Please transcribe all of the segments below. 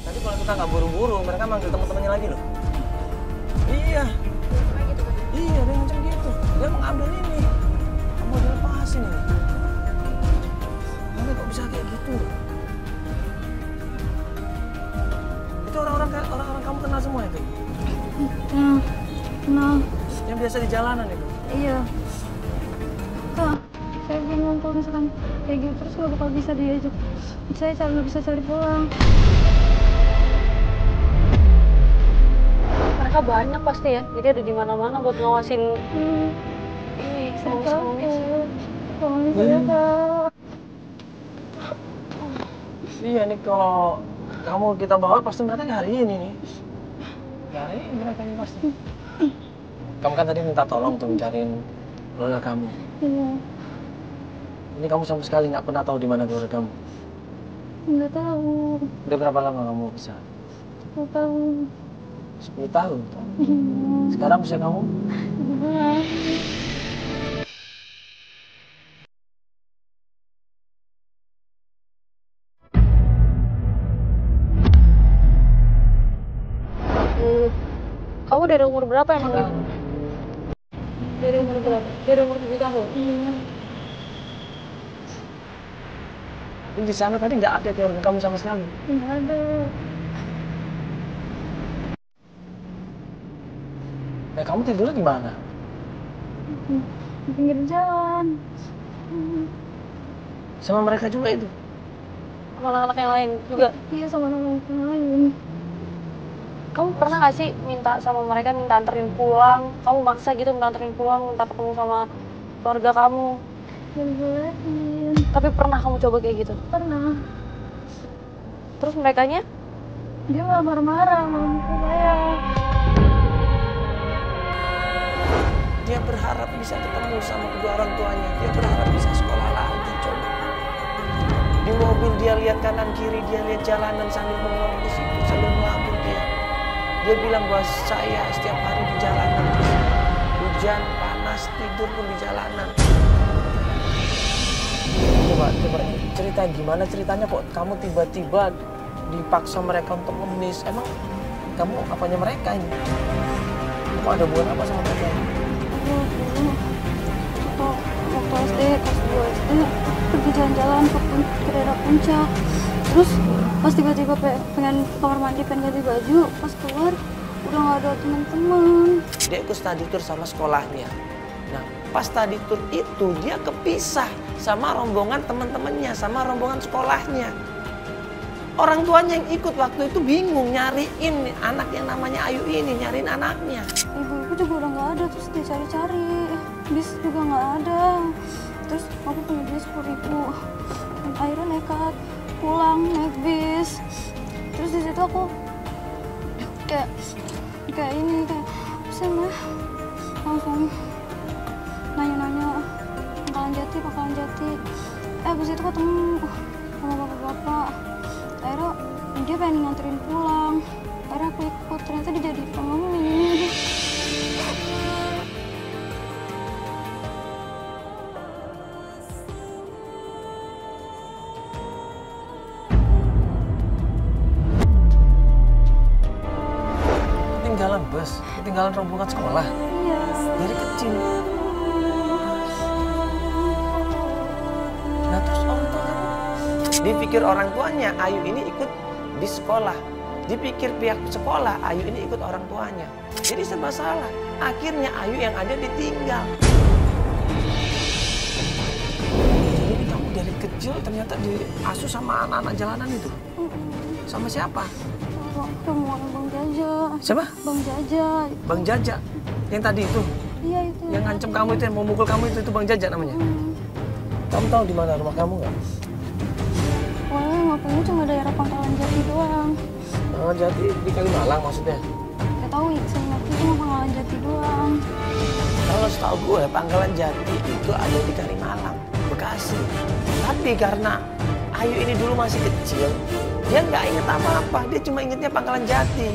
Nanti kalau kita nggak buru-buru, mereka manggil teman-temannya lagi loh. Iya. Iya, dia ngancam gitu. Dia mengambil ini. Kamu dilepasin ini. Nanti kok bisa kayak gitu? Itu orang-orang kamu kenal semua itu? Kenal. Yang biasa di jalanan itu? Iya. Kak, saya bingung kalau misalkan kayak gitu terus nggak bakal bisa diajak. Saya nggak bisa cari pulang. Mereka banyak pasti ya, jadi ada di mana-mana buat ngawasin ini Saya pengemis. Iya nih, kalau kamu kita bawa pasti mereka nyariin ini. Nyariin mereka ini pasti. Kamu kan tadi minta tolong tuh mencariin keluarga kamu. Iya. Ini kamu sama sekali nggak pernah tahu di mana keluarga kamu. Nggak tahu. Udah berapa lama kamu bisa? 10 tahun. 10 tahun. Sekarang usia kamu? 17. Kamu dari umur berapa emang? Dari umur berapa? Dari umur 7 tahun? Iya. Di sana tadi nggak ada keluarga kamu sama sekali. Nggak ada. Nah, kamu tidurnya di mana? Di pinggir jalan. Sama mereka juga itu? Sama anak-anak yang lain juga? Iya, sama anak yang lain. Kamu pernah gak sih minta sama mereka minta anterin pulang? Kamu maksa gitu minta anterin pulang, minta ketemu sama keluarga kamu? Nggak dibolehin. Tapi pernah kamu coba kayak gitu? Pernah. Terus merekanya? Dia malah marah-marah sama saya. Dia berharap bisa ketemu sama kedua orang tuanya. Dia berharap bisa sekolah lagi, coba. Di mobil dia lihat kanan kiri, dia lihat jalanan sambil bengong di situ, sambil melambung dia. Dia bilang bahwa saya setiap hari di jalanan. Hujan, panas, tidur pun di jalanan. Coba cerita gimana ceritanya kok kamu tiba-tiba dipaksa mereka untuk ngemis. Emang kamu apanya mereka ini? Kamu ada hubungan apa sama mereka ini? Waktu SD, kelas 2 SD, pergi jalan-jalan ke daerah puncak. Terus pas tiba-tiba pengen kamar mandi, pengen ganti baju, pas keluar udah nggak ada teman-teman. Dia ikut study tour sama sekolahnya. Nah, pas study tour itu dia kepisah sama rombongan teman-temannya, sama rombongan sekolahnya. Orang tuanya yang ikut waktu itu bingung nyariin anak yang namanya Ayu ini, nyariin anaknya. Ibu juga udah nggak ada, terus dia cari-cari. Bis juga nggak ada. Terus aku punya duit 10.000. Akhirnya nekat pulang naik bis. Terus di situ aku kayak apa sih mah, langsung nanya-nanya pangkalan jati. Abis itu ketemu sama bapak-bapak. Akhirnya dia pengen nganterin pulang. Akhirnya aku ikut, ternyata dia jadi pengemis. Ketinggalan bus, ketinggalan rombongan sekolah. Iya. Dari kecil. Nah terus orang tuanya, dipikir orang tuanya Ayu ini ikut di sekolah. Dipikir pihak sekolah Ayu ini ikut orang tuanya. Jadi serba salah. Akhirnya Ayu yang ada ditinggal. Jadi kamu dari kecil ternyata diasuh sama anak-anak jalanan itu? Sama siapa? Sama Bang Jaja. Siapa? Bang Jaja. Bang Jaja. Yang tadi itu? Iya itu. Yang ngancem kamu itu, yang mau mukul kamu itu Bang Jaja namanya? Kamu tahu di mana rumah kamu nggak? Wah, ngapain cuma daerah Pangkalan Jati doang. Pangkalan Jati di Kalimalang maksudnya? Gak tahu, saya ngerti cuma Pangkalan Jati doang. Kalau setahu gue, Pangkalan Jati itu ada di Kalimalang, Bekasi. Tapi karena Ayu ini dulu masih kecil, dia nggak inget apa-apa. Dia cuma ingetnya Pangkalan Jati.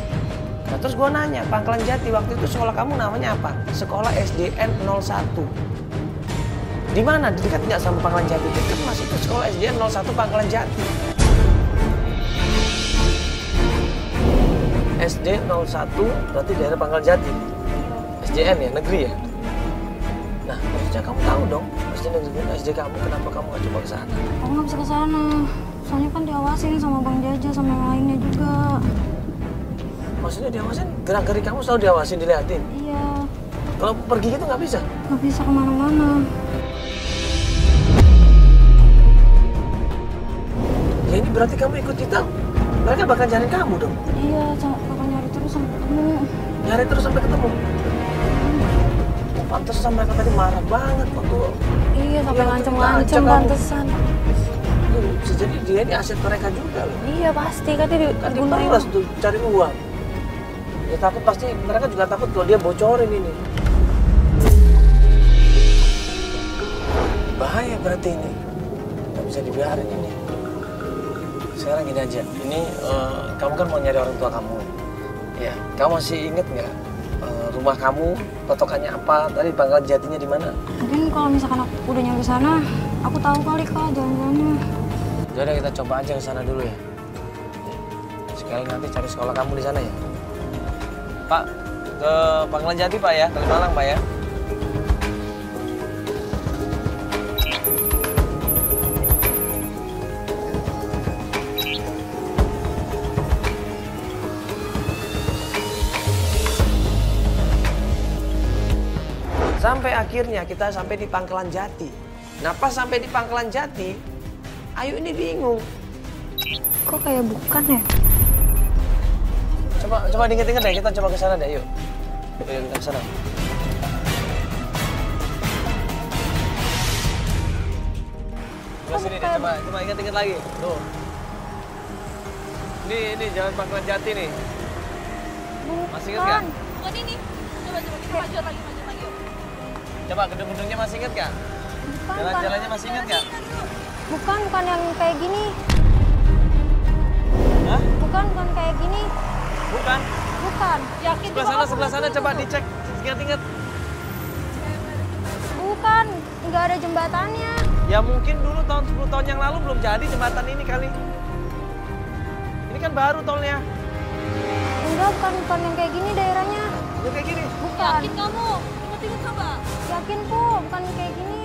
Nah terus gue nanya, Pangkalan Jati waktu itu sekolah kamu namanya apa? Sekolah SDN 01. Di mana? Dekat nggak sama Pangkalan Jati? Dekat Mas, itu sekolah SDN 01 Pangkalan Jati. SD 01 berarti daerah Pangkalan Jati. SDN ya, negeri ya? Nah, harusnya kamu tahu dong, SD negeri, SD kamu, kenapa kamu nggak coba ke sana? Aku nggak bisa ke sana. Soalnya kan diawasin sama Bang Jaja sama yang lainnya juga. Maksudnya diawasin? Gerak-gerik kamu selalu diawasin, dilihatin? Iya, Kalau pergi gitu nggak bisa? nggak bisa kemana-mana. Ya ini berarti kamu ikut kita, mereka bakal cari kamu dong. Iya, bakal nyari terus sampai ketemu. Nyari terus sampai ketemu. Pantes sama mereka tadi marah banget waktu. Iya, sampai Iya, ngancem-ngancem kamu. pantesan. Bisa jadi dia ini aset mereka juga loh. Iya, pasti. Katanya Kan dia digunain. balas tuh cari uang. Ya takut pasti, mereka juga takut kalau dia bocorin ini. Bahaya berarti ini. Nggak bisa dibiarin ini. Sekarang gini aja, ini kamu kan mau nyari orang tua kamu. Ya, kamu masih inget nggak rumah kamu, patokannya apa? Tadi Pangkalan Jatinya di mana? Mungkin kalau misalkan aku udah nyampe sana, aku tahu kali Kak jalan-jalannya. Jadi kita coba aja ke sana dulu ya. Sekali nanti cari sekolah kamu di sana ya. Pak, ke Pangkalan Jati Pak ya, Kalimalang Pak ya. Sampai akhirnya kita sampai di Pangkalan Jati. Nah pas sampai di Pangkalan Jati, Ayu ini bingung. Kok kayak bukan ya? Coba diinget-inget deh, kita coba ke sana deh, yuk. Yuk kita ke sana. Coba sini deh, coba inget-inget lagi. Tuh. Ini jalan Pangkalan Jati nih. Masih inget nggak? Bukan ini. Coba kita maju lagi yuk. Coba gedung-gedungnya masih inget nggak? Jalan-jalannya masih inget nggak? Bukan yang kayak gini. Hah? Bukan kayak gini. Bukan. Bukan. Yakin Sebelah sana coba dicek. Ingat-ingat. Bukan. Nggak ada jembatannya. Ya mungkin dulu tahun 10 tahun yang lalu belum jadi jembatan ini kali. Ini kan baru tolnya. Enggak, bukan yang kayak gini daerahnya. Udah kayak gini. Bukan. Yakin kamu? Ingat-ingat coba. Yakin kok, bukan kayak gini.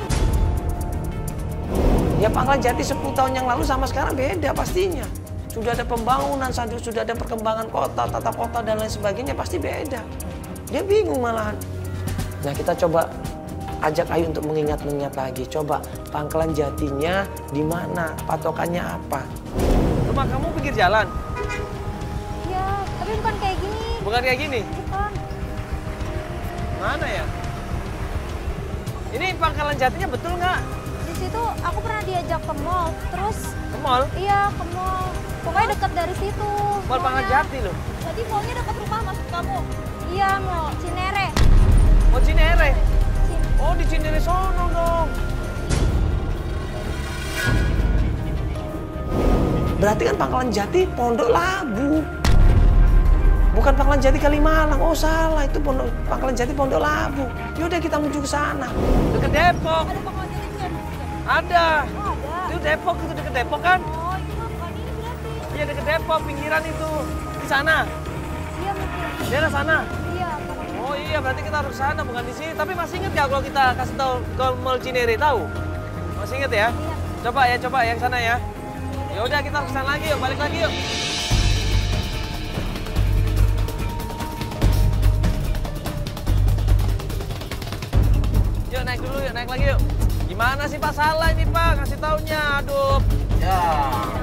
Ya Pangkalan Jati 10 tahun yang lalu sama sekarang beda pastinya. Sudah ada pembangunan, sudah ada perkembangan kota, tata kota dan lain sebagainya pasti beda. Dia bingung malahan. Nah kita coba ajak Ayu untuk mengingat-ingat lagi. Coba Pangkalan Jatinya di mana? Patokannya apa? Rumah kamu pinggir jalan? Iya, tapi bukan kayak gini. Bukan kayak gini? Bukan. Mana ya? Ini Pangkalan Jatinya betul nggak? Di situ aku pernah diajak ke mall, terus Ke mall? iya ke mall. Pokoknya dekat dari situ. Mall Pangkalan mallnya. Jati loh. Jadi mallnya dekat rumah maksud kamu? Iya, mall Cinere. Oh Cinere? Cin- Oh di Cinere sono dong. Berarti kan Pangkalan Jati Pondok Labu. Bukan Pangkalan Jati Kalimalang. Oh salah, itu Pangkalan Jati Pondok Labu. Yaudah kita menuju ke sana. Dekat Depok. Ada Pangkalan Jati kan? Ada. Oh, ada. Itu Depok, itu dekat Depok kan? Oh, itu mah bukan ini berarti. Iya dekat Depok, pinggiran itu. Di sana. Iya mungkin. Daerah sana. Iya, pokoknya. Oh iya, berarti kita harus ke sana, bukan di sini. Tapi masih inget gak kalau kita kasih tahu ke Mall Cinere, tahu? Masih inget ya? Iya. Coba yang sana ya. Ya udah kita harus ke sana lagi yuk, balik lagi yuk. Yuk naik dulu yuk, naik lagi yuk. Gimana sih Pak, salah ini Pak, ngasih taunya, aduh. Ya,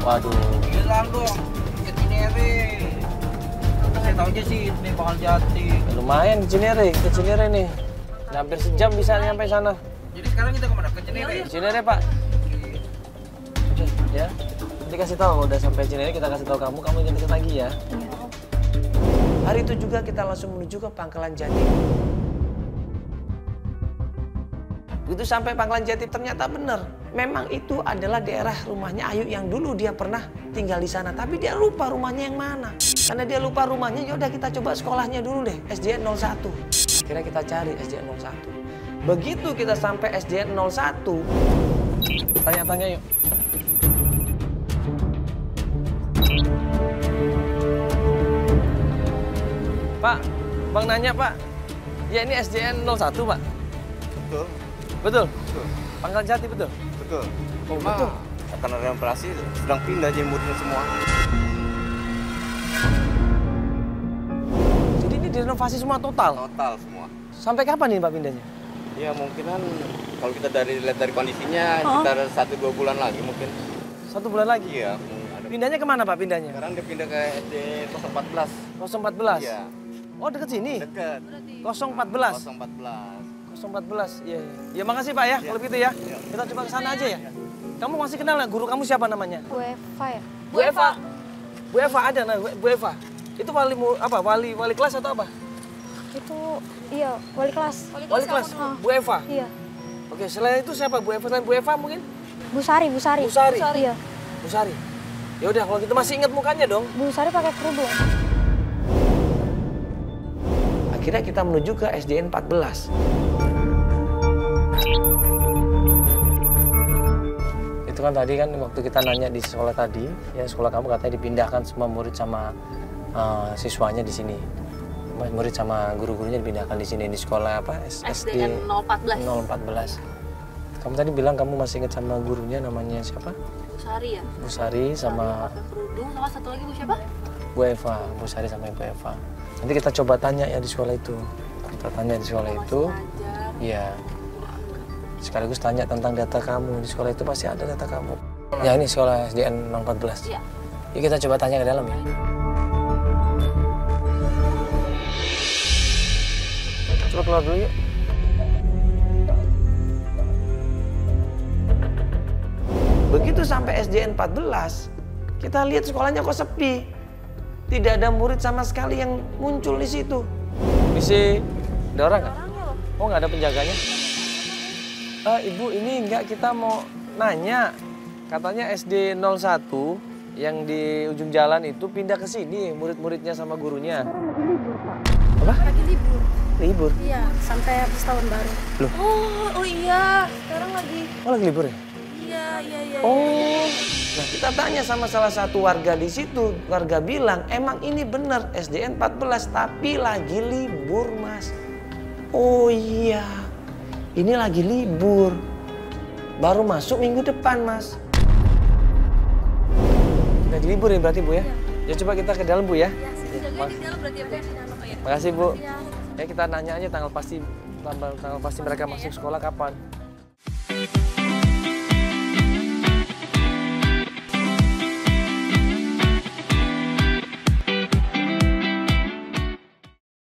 Waduh. bilang dong, ke Cinere. Saya taunya sih ini Pangkalan Jati. Ya, lumayan ke Cinere nih. Hampir sejam bisa nyampe sana. Jadi sekarang kita kemana? Ke Cinere? Di Cinere Pak. Oke, ya. Nanti kasih tahu kalau udah sampai Cinere, kita kasih tahu kamu ingat-ingat lagi ya. Iya. Hari itu juga kita langsung menuju ke Pangkalan Jati. Begitu sampai Pangkalan Jati ternyata benar. Memang itu adalah daerah rumahnya Ayu yang dulu dia pernah tinggal di sana. Tapi dia lupa rumahnya yang mana. Karena dia lupa rumahnya, yaudah kita coba sekolahnya dulu deh, SDN 01. Akhirnya kita cari SDN 01. Begitu kita sampai SDN 01, tanya-tanya yuk. Pak, Bang nanya Pak, ya ini SDN 01 Pak? Betul. Betul? Betul. Pangkal Jati betul? Betul. Oh, Cuma betul. akan ada operasi, sedang pindah jemurnya semua. Jadi ini direnovasi semua total? Total semua. Sampai kapan nih Pak pindahnya? Ya mungkinan kalau kita lihat dari kondisinya sekitar 1-2 bulan lagi mungkin. 1 bulan lagi? Iya. Pindahnya kemana Pak pindahnya? Sekarang dia pindah ke SD 014. 014? Iya. Oh deket sini? Dekat. 014? 014. 014, iya. Ya makasih Pak ya, kalau gitu ya. Kita coba ke sana aja ya. Kamu masih kenal nggak guru kamu siapa namanya? Bu Eva ya? Bu Eva. Bu Eva ada, nah Bu Eva. Itu wali kelas atau apa? Itu, iya, wali kelas. Wali kelas, Bu Eva. Iya. Oke, selain itu siapa? Bu Eva, selain Bu Eva mungkin? Bu Sari, Bu Sari. Bu Sari? Iya. Bu Sari. Ya udah, kalau gitu masih ingat mukanya dong. Bu Sari pakai kerudung. Akhirnya kita menuju ke SDN 14. Itu kan tadi kan waktu kita nanya di sekolah tadi, ya sekolah kamu katanya dipindahkan semua murid sama siswanya di sini. Murid sama guru-gurunya dipindahkan di sini di sekolah apa? SDN 014. 014. Kamu tadi bilang kamu masih ingat sama gurunya namanya siapa? Bu Sari ya? Bu Sari sama pakai kerudung, sama satu lagi Bu siapa? Bu Eva, Bu Sari sama Ibu Eva. Nanti kita coba tanya ya di sekolah itu. Kita tanya di sekolah itu. Iya. Sekaligus tanya tentang data kamu. Di sekolah itu pasti ada data kamu. Ya ini sekolah SDN 014. Iya. Yuk kita coba tanya ke dalam ya. Coba keluar dulu yuk. Begitu sampai SDN 14, kita lihat sekolahnya kok sepi. Tidak ada murid sama sekali yang muncul di situ. Bisa ada orang nggak? Oh nggak ada penjaganya? Ibu ini enggak, kita mau nanya. Katanya SD 01 yang di ujung jalan itu pindah ke sini murid-muridnya sama gurunya. Sekarang lagi libur, Pak. Apa? Lagi libur. Libur? Iya, sampai habis tahun baru. Loh? Oh iya, sekarang lagi. Oh lagi libur ya? Iya. Oh. Nah kita tanya sama salah satu warga di situ. Warga bilang emang ini benar SDN 14 tapi lagi libur Mas. Oh iya. Ini lagi libur. Baru masuk minggu depan Mas. Lagi libur ya berarti Bu ya? Ya coba kita ke dalam Bu ya. Makasih Bu. Ya kita nanya aja tanggal pasti mereka masuk sekolah kapan.